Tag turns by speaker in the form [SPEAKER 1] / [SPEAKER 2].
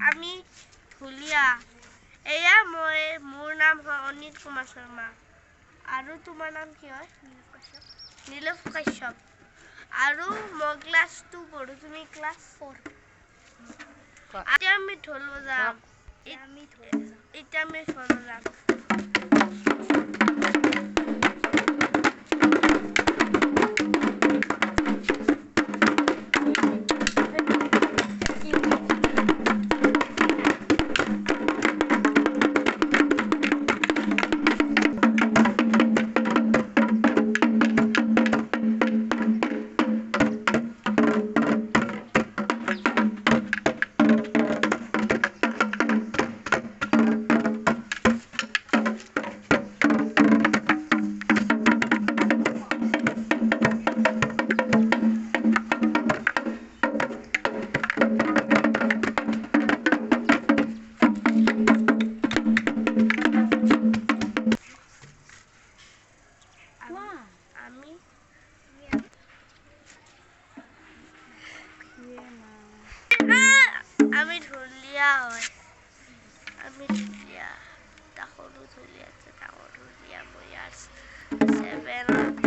[SPEAKER 1] আমি ঢুলীয়া এয়া মই মোৰ নাম হয় অনিল কুমাৰ শৰ্মা আৰু তোমাৰ নাম কি হয় নীলৱ কাশ্যপ আৰু মই ক্লাছ 2 পঢ়ো তুমি ক্লাছ 4 এতিয়া আমি ঢোল বজাম এতিয়া আমি ঢোল বজাম আমি ঢুলীয়া হয় আমি ঢুলীয়া ডাঙৰ ঢুলীয়া আছে ডাঙৰ ঢুলীয়া মই 7